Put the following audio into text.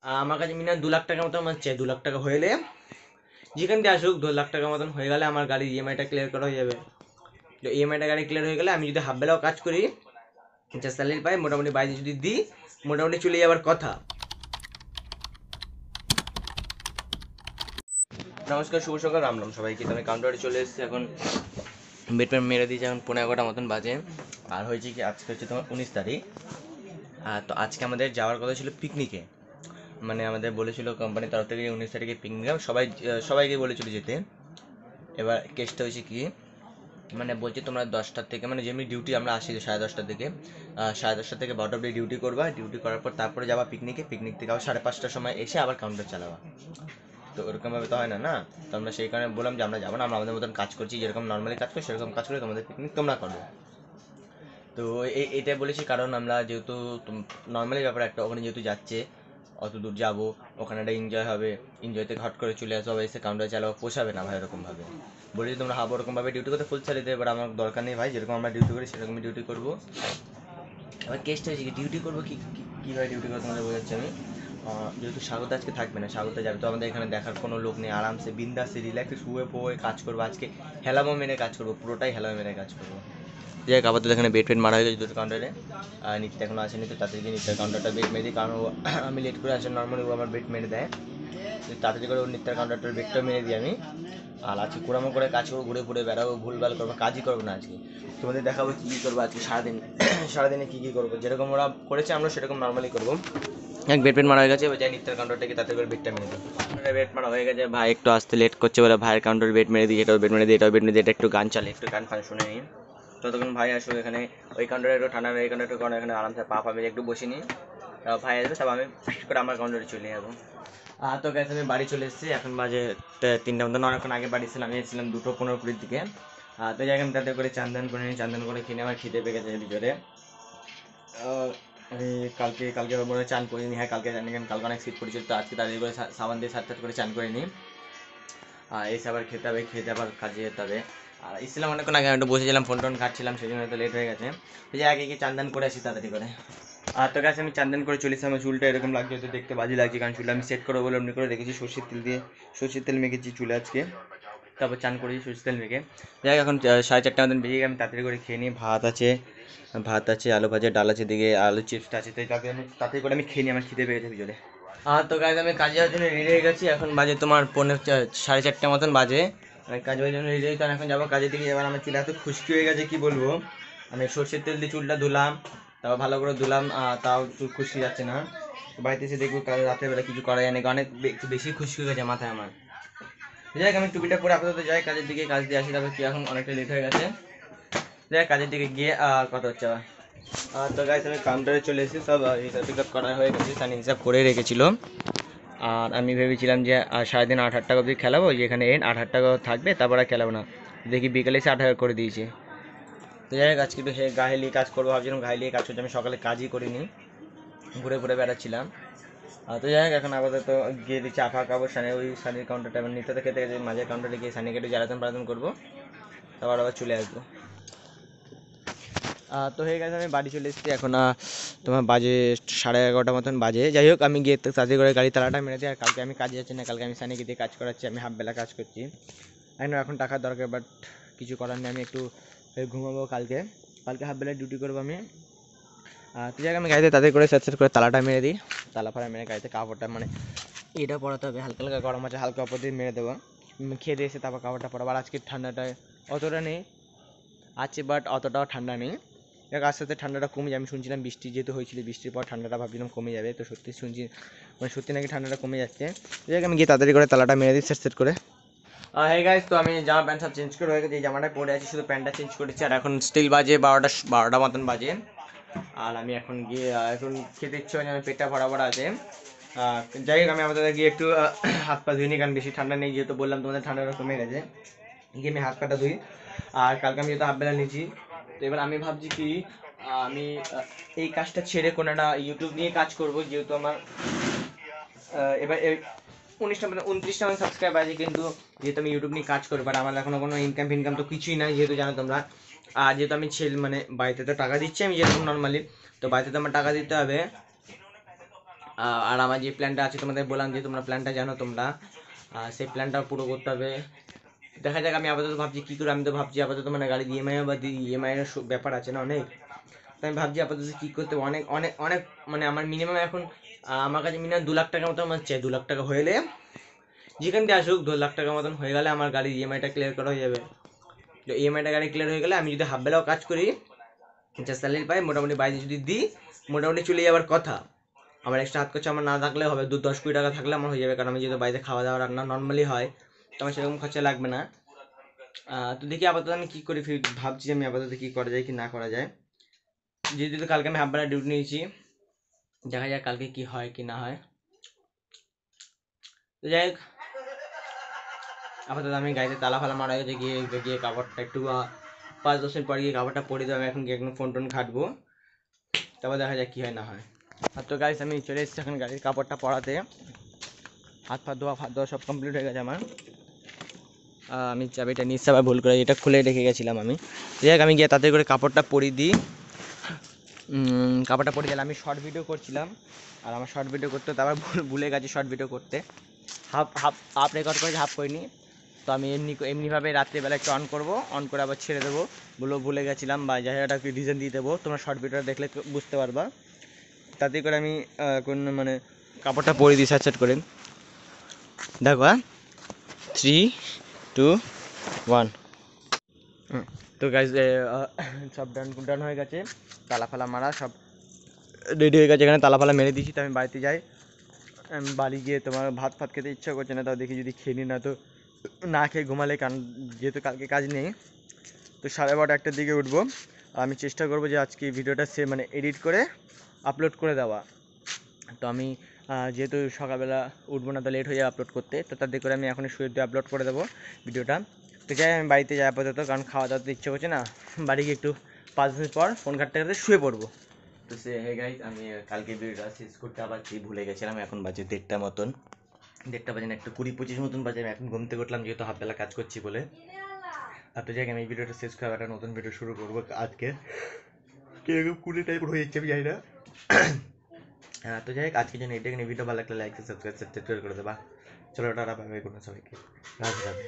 আমার কাছে মিনিমাম 2 লাখ টাকার মতো আমার চাই। 2 লাখ টাকা হলে যেখান থেকে আসুক 2 লাখ টাকার মতন হয়ে গেলে আমার গাড়ির ইএমআইটা ক্লিয়ার করা হয়ে যাবে। তো ইএমআইটা গাড়ি ক্লিয়ার হয়ে গেলে আমি যদি হাফ বেলাও কাজ করি, যা স্যালারি পাই মোটামুটি বাইরে যদি দিই, মোটামুটি চলে যাওয়ার কথা। নমস্কার, শুভ সকাল, রাম রাম সবাইকে। তো আমি কাউন্টারে চলে এসেছি এখন। বেটম্যান মেরে দিয়েছে এখন 11:15 মতন বাজে। আর হয়েছে কি, আজকে হচ্ছে তোমার 19 তারিখ। তো আজকে আমাদের যাওয়ার কথা ছিল পিকনিকে। মানে আমাদের বলেছিল কোম্পানির তরফ থেকে 19 তারিখে পিকনিক, সবাইকে বলেছিল যেতে। এবার কেসটা হয়েছে কি, মানে বলছে তোমরা 10টার থেকে, মানে যেমনি ডিউটি আমরা আসি 10:30 থেকে, 10:30 থেকে 12টা অবধি ডিউটি করবা। ডিউটি করার পর তারপরে যাবা পিকনিকে। পিকনিক থেকে আবার 5:30টার সময় এসে আবার কাউন্টার চালাবা। তো ওরকমভাবে তো হয় না, না? তো আমরা সেই কারণে বললাম যে আমরা যাবো না, আমরা আমাদের মতন কাজ করছি, যেরকম নর্মালি কাজ করি সেরকম কাজ করে তোমাদের পিকনিক তোমরা করো। তো এইটাই বলেছি, কারণ আমরা যেহেতু নর্মালি ব্যাপার একটা, ওখানে যেহেতু যাচ্ছে, অত দূর যাবো, ওখানে একটা এনজয় হবে, এনজয় থেকে হট করে চলে আসবো, এসে কাউন্টার চালাবো, পোষাবে না ভাই এরকমভাবে। বলেছি তোমরা হাব ওরকমভাবে ডিউটি করতে ফুল স্যালারি দেবে, এবার আমার দরকার নেই ভাই, যেরকম আমরা ডিউটি করি সেরকমই ডিউটি করবো। এবার কেসটা হয়েছে কি, ডিউটি করবো কীভাবে ডিউটি করবো তোমাদের বোঝাচ্ছি আমি। যেহেতু স্বাগত আজকে থাকবে না, স্বাগত যাবে, তো আমাদের এখানে দেখার কোনো লোক নেই, আরামসে বিন্দাসে রিল্যাক্সে শুয়ে পোয়ে কাজ করবো। আজকে হেলামো মেরে কাজ করবো, পুরোটাই হেলামো মেরে কাজ করবো। যাই হোক, আপাতত এখানে বেড মারা হয়ে গেছে দুটো কাউন্টারে। আর নিত্যা এখনো আসেনি, তো তাড়াতাড়ি গিয়ে নিত্যার কাউন্টারটা বেড মেরে দিই, কারণ আমি লেট করে আসেন, নর্মালি ও আমার বেড মেরে দেয়। তো তাড়াতাড়ি করে ওর নিত্যার কাউন্টারটার বেডটা মেরে দিই আমি। আর আজকে কুড়ামো করে কাজ করবো, ঘুরে ঘুরে বেড়াবো, ভুলভাল করবো, কাজই করবো না আজকে। তোমাদের দেখাবো কী কী করবো আজকে সারাদিন। সারাদিনে কী কী করবো, যেরকম ওরা করেছে আমরা সেরকম নর্মালি করবো। এক বেড মারা হয়ে গেছে, এবার যাই নিত্যার কাউন্টারটাকে তাড়াতাড়ি করে বেডটা মেরে দিই। বেড মারা হয়ে গেছে, ভাই একটু আসতে লেট করছে বলে ভাইয়ের কাউন্টার বেড মেরে দিই, এটাও বেড মেরে দিই, এটাও বেড মেরে দিই। এটা একটু গান চালে, একটু গান ফান শুনে নিই, ততক্ষণ ভাই আসবে এখানে। ওই কাউন্টারে একটু ঠান্ডা, এই কাউন্টারে একটু কারণ এখানে আরামসে পা পাবে, একটু বসে নিই। ভাই আসবে, তবে আমি করে আমার কাউন্টারে চলে যাবো। তো গেছে, আমি বাড়ি চলে এসেছি, এখন বাজে 3টা মতন। অনেকক্ষণ আগে বাড়ি ছিলাম, আমি এসেছিলাম 2:15 দিকে। তো যাই আমি তাদের করে চান্দান করে নিই, চান্দান করে কিনে আমার খিদে পেয়ে গেছে ভিতরে। আমি কালকে কালকে মনে হয় চান করিনি, হ্যাঁ কালকে জানি, কালকে অনেক শীত পড়েছিল, তো আজকে তাদের করে সাবান দিয়ে সাত করে চান করে নিই। এসে আবার খেতে হবে, খেতে আবার কাজে যেতে হবে। আর এসেছিলাম অনেকক্ষণ আগে, আমি একটু বসেছিলাম, ফোন টোন ঘাটছিলাম, সেই জন্য হয়তো লেট হয়ে গেছে। তো যে আগে গিয়ে চান্দান করে আসি তাড়াতাড়ি করে। তো গেছে আমি চান্দান করে চলেছি। আমার চুলটা এরকম লাগছে, হয়তো দেখতে বাজে লাগছে, কারণ চুলটা আমি সেট করবো বলে এমনি করে রেখেছি, সর্ষের তেল দিয়ে, সর্ষের তেল মেখেছি চুলে আজকে, তারপর চান করেছি সর্ষের তেল মেখে। যাই হোক, এখন 4:30 মতন বেরিয়ে আমি তাড়াতাড়ি করে খেয়ে নিই। ভাত আছে, আলু ভাজা, ডাল আছে, দিকে আলু চিপসটা আছে, তাই তাড়াতাড়ি করে আমি খেয়ে নিই, আমার খিদে পেয়ে গেছে ভিতরে। তো গাইজ আমি কাজে যাওয়ার জন্য রেডি হয়ে গেছি, এখন বাজে তোমার 4:30 মতন বাজে। আমি কাজে জন্য রেডি হই, তো এখন যাবো কাজের দিকে। এবার আমার চুল এত খুশকি হয়ে গেছে কি বলবো। আমি সর্ষের তেল দিয়ে চুলটা ধুলাম, তারপর ভালো করে ধুলাম, তাও চুল খুশকি যাচ্ছে না। বাড়িতে এসে দেখবো কাল রাতের বেলা কিছু করা যায় না, অনেক একটু বেশি খুশকি হয়ে গেছে মাথায় আমার। যাই হোক, আমি টুপিটা পরে আপাতত যাই কাজের দিকে, কাজ দিয়ে আসি, তারপর কি এখন অনেকটা লেট হয়ে গেছে। যাই কাজের দিকে গিয়ে কথা হচ্ছে আবার। তো গাইস আমি কাউন্টারে চলে এসেছি, সব হিসাব টিকাপ করা হয়ে গেছে, সানি হিসাব করে রেখেছিল। আর আমি ভেবেছিলাম যে সারাদিন 8,000 টাকা অবধি খেলাবো, যেখানে 8,000 টাকা থাকবে, তারপর আর খেলাবো না। দেখি বিকেলে এসে 8,000 করে দিয়েছে। তো যাই হোক, আজকে একটু গায়ে নিয়ে কাজ করবো ভাবছিলাম, গায়ে নিয়ে কাজ করছি, আমি সকালে কাজই করিনি, ঘুরে ঘুরে বেড়াচ্ছিলাম। তো যাই হোক, এখন আপাতত গিয়ে দিচ্ছি আফা খাবো, ওই সানির কাউন্টারটা মানে নিতে খেতে গেছে, মাঝের কাউন্টারে গিয়ে সানিকে একটু জ্বালাতন পালাতন করবো, তারপর আবার চলে আসবো। তো হয়ে গেছে, আমি বাড়ি চলে এসেছি এখন। তোমার বাজে 11:30 মতন বাজে। যাই হোক, আমি গিয়ে তাড়াতাড়ি করে গাড়ি তালাটা মেরে দিই। আর কালকে আমি কাজে যাচ্ছি না, কালকে আমি সানিকে দিয়ে কাজ করাচ্ছি, আমি হাফ বেলা কাজ করছি। এখন টাকার দরকার, বাট কিছু করার নেই, আমি একটু ঘুমাবো। কালকে হাফ বেলা ডিউটি করবো আমি। তো যাই হোক, আমি গাড়িতে তাদের করে সেট করে তালাটা মেরে দিই, তালা ফাড়া মেরে গাড়িতে কাপড়টা, মানে এটা পরাতে হবে, হালকা হালকা গরম আছে, হালকা অপর দিয়ে মেরে দেবো। খেয়ে দিয়ে এসে তারপর কাপড়টা পরাবো। আর আজকের ঠান্ডাটায় অতটা নেই আছে, বাট অতটাও ঠান্ডা নেই। দেখ আস্তে আস্তে ঠান্ডাটা কমে যায়, আমি শুনছিলাম বৃষ্টি যেহেতু হয়েছিল, বৃষ্টির পর ঠান্ডাটা ভাবছিলাম কমে যাবে, তো সত্যি শুনছি মানে সত্যি নাকি ঠান্ডাটা কমে যাচ্ছে। যাই আমি গিয়ে তাড়াতাড়ি করে তালাটা মেরে দিই সেট করে। হ্যাঁ গাইস, তো আমি জামা প্যান্ট সব চেঞ্জ করে হয়ে গেছে, এই জামাটা পরে আছি, শুধু প্যান্টটা চেঞ্জ করেছি। আর এখন স্টিল বাজে 12টা মতন বাজে। আর আমি এখন গিয়ে এখন খেতে ইচ্ছে হয়, আমার পেটটা ভরা ভরা আছে। যাই হোক, আমি আমাদের গিয়ে একটু হাত পা ধুই নি, কারণ বেশি ঠান্ডা নেই, যেহেতু বললাম তোমাদের ঠান্ডাটা কমে গেছে। গিয়ে আমি হাত পাটা ধুই। আর কালকে আমি যেহেতু হাফ বেলা নিয়েছি, তো এবার আমি ভাবছি কি আমি এই কাজটা ছেড়ে কোনো একটা ইউটিউব নিয়ে কাজ করব, যেহেতু আমার এবার 29টা সাবস্ক্রাইবার আছে, কিন্তু যেহেতু আমি ইউটিউব নিয়ে কাজ করবো, আর আমার এখনো কোনো ইনকাম তো কিছুই নাই, যেহেতু জানো তোমরা। আর যেহেতু আমি মানে বাড়িতে তো টাকা দিচ্ছি আমি যেরকম নর্মালি, তো বাড়িতে তো আমার টাকা দিতে হবে। আর আমার যে প্ল্যানটা আছে তোমাদের বললাম যে তোমরা প্ল্যানটা জানো তোমরা, সেই প্ল্যানটা পুরো করতে হবে। দেখা যাক, আমি আপাতত ভাবছি কী করে। আমি তো ভাবছি আপাতত মানে গাড়ির ইএমআই বা ইএমআই এর ব্যাপার আছে না অনেক, তো আমি ভাবছি আপাতত কী করতে হবে। অনেক অনেক অনেক মানে আমার মিনিমাম এখন আমার কাছে মিনিমাম 2 লাখ টাকার মতো আমার চাই। 2 লাখ টাকা হলে যেখান থেকে আসুক 2 লাখ টাকার মতন হয়ে গেলে আমার গাড়ির ইএমআইটা ক্লিয়ার করা হয়ে যাবে। তো ইএমআইটা গাড়ি ক্লিয়ার হয়ে গেলে আমি যদি হাফ বেলাও কাজ করি, যা স্যালারি পাই মোটামুটি বাইরে যদি দিই, মোটামুটি চলে যাওয়ার কথা। আমার এক্সট্রা হাত খরচা আমার না থাকলে হবে, 10-20 টাকা থাকলে আমার হয়ে যাবে, কারণ আমি যেহেতু বাড়িতে খাওয়া দাওয়া রান্না নর্মালি হয়, তো আমার সেরকম খরচা লাগবে না। তো দেখি আপাতত আমি কী করি, ভাবছি আমি আপাতত কী করা যায় কি না করা যায়। যেহেতু কালকে আমি হাফ বেলা ডিউটি নিয়েছি, দেখা যাক কালকে কি হয় কি না হয়। তো যাই হোক, আপাতত আমি গাড়িতে তালা ফালা মারা গেছে, গিয়ে গিয়ে কাপড়টা একটু 5-10 মিনিট পরে গিয়ে কাপড়টা পরে দেবো। আমি এখন গিয়ে এখন ফোন টোন ঘাটবো, তারপর দেখা যাক কী হয় না হয়। আর তো গাইস আমি চলে এসেছি এখন গাড়ির কাপড়টা পরাতে। হাত ধোয়া সব কমপ্লিট হয়ে গেছে আমার। আমি চাবিটা নিয়ে আবার ভুল করে এটা খুলে রেখে গেছিলাম আমি। যাই হোক, আমি গিয়ে তাতে করে কাপড়টা পরিয়ে দিই। কাপড়টা পরে গেলে আমি শর্ট ভিডিও করছিলাম, আর আমার শর্ট ভিডিও করতে তারপর ভুলে গেছি শর্ট ভিডিও করতে। হাফ রেকর্ড করেছি, হাফ করিনি। তো আমি এমনিভাবে রাত্রিবেলা একটু অন করবো, অন করে আবার ছেড়ে দেবো। ভুলে গেছিলাম বা যাই হোক একটা রিজন দিয়ে দেবো, তোমরা শর্ট ভিডিওটা দেখলে বুঝতে পারবা। তাতে করে আমি কোন মানে কাপড়টা পরে দিই স্যাট করে। দেখো 3, 2, 1। তো গাইজ সব ডান হয়ে গেছে, তালা ফালা মারা সব রেডি হয়ে গেছে। এখানে তালা ফালা মেরে দিয়েছি। তো আমি বাড়িতে যাই। আমি বাড়ি গিয়ে তোমার ভাত খেতে ইচ্ছা করছে না, তাও দেখি যদি খেয়ে নিই, না তো না খেয়ে ঘুমালে, কারণ যেহেতু কালকে কাজ নেই। তো 12:30-1টার দিকে উঠবো। আমি চেষ্টা করবো যে আজকে ভিডিওটা মানে এডিট করে আপলোড করে দেওয়া। তো আমি যেহেতু সকালবেলা উঠবো না, তো লেট হয়ে যাবে আপলোড করতে, তো তার করে আমি এখন শুয়ে দিয়ে আপলোড করে দেবো ভিডিওটা। তো যাই আমি বাড়িতে যাই আপাতত, কারণ খাওয়া দাওয়া তো ইচ্ছে করছে না। বাড়ি গিয়ে একটু 5 মিনিট পর ফোন ঘাটতে ঘাটতে শুয়ে পড়বো। তো হে গাইস, আমি কালকে ভিডিওটা শেষ করতে আবার কি ভুলে গেছিলাম। এখন বাজে 1:30 মতন, 1:30 বাজে না, একটু 20-25 মতন বাজে। আমি এখন ঘুম থেকে উঠলাম যেহেতু হাফবেলা কাজ করছি বলে। আর তো যাই আমি এই ভিডিওটা শেষ করে একটা নতুন ভিডিও শুরু করবো আজকে। কিরকম কুড়ি টাইপ হয়ে যাচ্ছে আমি জানি না। তো যাই হোক, আজকে জন্য এটাকে ভিডিও ভালো লাগলে লাইক সাবস্ক্রাইব করে দেবা। চলো টাটা, বাই বাই, কোনো সবাইকে রাধে রাধে।